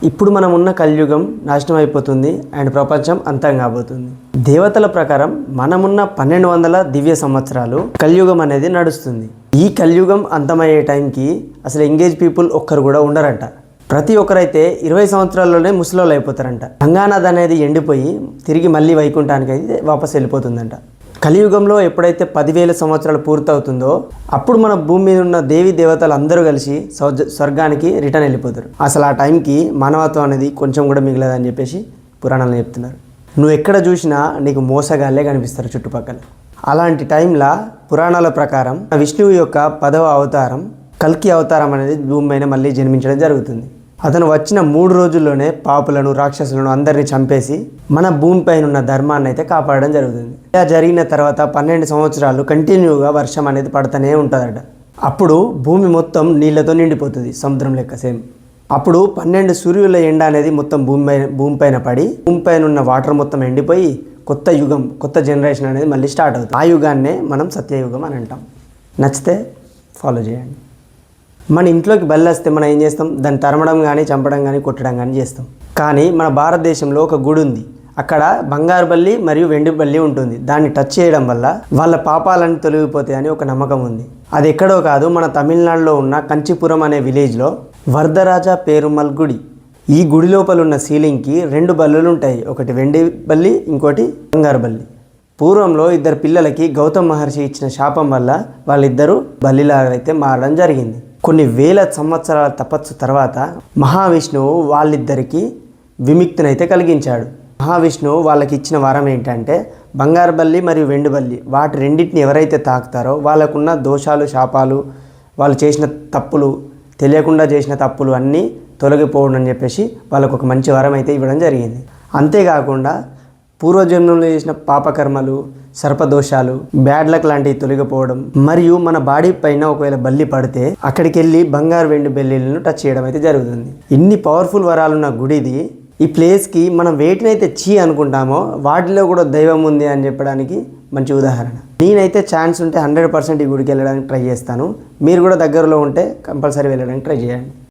ఇప్పుడు మనం ఉన్న కలియుగం నాశనం అయిపోతుంది అండ్ ప్రపంచం అంతం కాబోతుంది. దేవతల ప్రకారం మనమున్న 1200 దివ్య సంవత్సరాలు కలియుగం అనేది నడుస్తుంది. ఈ కలియుగం అంతమయ్యే టైంకి అసలు ఎంగేజ్ పీపుల్ ఒక్కరు కూడా ఉండరంట. ప్రతి ఒక్కరైతే 20 సంవత్సరాల్లోనే ముసలోళ్ళు అయిపోతారంట. గంగానది అనేది ఎండిపోయి తిరిగి మళ్ళీ వైకుంఠానికి అయితే వాపస్ వెళ్ళిపోతుందంట. కలియుగంలో ఎప్పుడైతే 10,000 సంవత్సరాలు పూర్తవుతుందో అప్పుడు మన భూమి మీద ఉన్న దేవి దేవతలు అందరూ కలిసి స్వర్గానికి రిటర్న్ వెళ్ళిపోతారు. అసలు ఆ టైంకి మానవత్వం అనేది కొంచెం కూడా మిగలదని చెప్పేసి పురాణాలు చెప్తున్నారు. నువ్వు ఎక్కడ చూసినా నీకు మోసగాళ్ళే కనిపిస్తారు చుట్టుపక్కల. అలాంటి టైంలో పురాణాల ప్రకారం విష్ణువు యొక్క 10వ అవతారం కల్కి అవతారం అనేది భూమి పైన మళ్ళీ జన్మించడం జరుగుతుంది. అతను వచ్చిన 3 రోజుల్లోనే పాపులను రాక్షసులను అందరినీ చంపేసి మన భూమిపైన ఉన్న ధర్మాన్ని అయితే కాపాడడం జరుగుతుంది. ఇలా జరిగిన తర్వాత 12 సంవత్సరాలు కంటిన్యూగా వర్షం అనేది పడుతూనే ఉంటుందట. అప్పుడు భూమి మొత్తం నీళ్ళతో నిండిపోతుంది, సముద్రం లెక్క సేమ్. అప్పుడు 12 సూర్యుల ఎండ అనేది మొత్తం భూమిపైన పడి భూమిపైన ఉన్న వాటర్ మొత్తం ఎండిపోయి కొత్త యుగం, కొత్త జనరేషన్ అనేది మళ్ళీ స్టార్ట్ అవుతుంది. ఆ యుగాన్నే మనం సత్యయుగం అని అంటాం. నచ్చితే ఫాలో చేయండి. మన ఇంట్లోకి బల్లి వస్తే మనం ఏం చేస్తాం? దాన్ని తరమడం కానీ, చంపడం కానీ, కొట్టడం కానీ చేస్తాం. కానీ మన భారతదేశంలో ఒక గుడి ఉంది. అక్కడ బంగారు బల్లి మరియు వెండి బల్లి ఉంటుంది. దాన్ని టచ్ చేయడం వల్ల వాళ్ళ పాపాలన్నీ తొలగిపోతాయని ఒక నమ్మకం ఉంది. అది ఎక్కడో కాదు, మన తమిళనాడులో ఉన్న కంచిపురం అనే విలేజ్లో వరదరాజ పేరుమల్ గుడి. ఈ గుడి లోపల ఉన్న సీలింగ్కి 2 బల్లులు ఉంటాయి. ఒకటి వెండి బల్లి, ఇంకోటి బంగారు బల్లి. పూర్వంలో 2 పిల్లలకి గౌతమ్ మహర్షి ఇచ్చిన శాపం వల్ల వాళ్ళిద్దరూ బల్లిలాగా అయితే మారడం జరిగింది. కొన్ని వేల సంవత్సరాల తపస్సు తర్వాత మహావిష్ణువు వాళ్ళిద్దరికీ విముక్తినైతే కలిగించాడు. మహావిష్ణువు వాళ్ళకి ఇచ్చిన వరం ఏంటంటే బంగారు బల్లి మరియు వెండి బల్లి వాటి రెండింటిని ఎవరైతే తాకుతారో వాళ్ళకున్న దోషాలు, శాపాలు, వాళ్ళు చేసిన తప్పులు, తెలియకుండా చేసిన తప్పులు అన్నీ తొలగిపోవడం అని చెప్పేసి వాళ్ళకు ఒక మంచి వరం అయితే ఇవ్వడం జరిగింది. అంతేకాకుండా పూర్వజన్మంలో చేసిన పాపకర్మలు, సర్పదోషాలు, బ్యాడ్ లక్ లాంటివి తొలగిపోవడం మరియు మన బాడీ పైన ఒకవేళ బల్లి పడితే అక్కడికి వెళ్ళి బంగారు వెండి బల్లీలను టచ్ చేయడం అయితే జరుగుతుంది. ఇన్ని పవర్ఫుల్ వరాలున్న గుడిది. ఈ ప్లేస్కి మనం వేటినైతే చీ అనుకుంటామో వాటిలో కూడా దైవం ఉంది అని చెప్పడానికి మంచి ఉదాహరణ. నేనైతే ఛాన్స్ ఉంటే 100% ఈ గుడికి వెళ్ళడానికి ట్రై చేస్తాను. మీరు కూడా దగ్గరలో ఉంటే కంపల్సరీ వెళ్ళడానికి ట్రై చేయండి.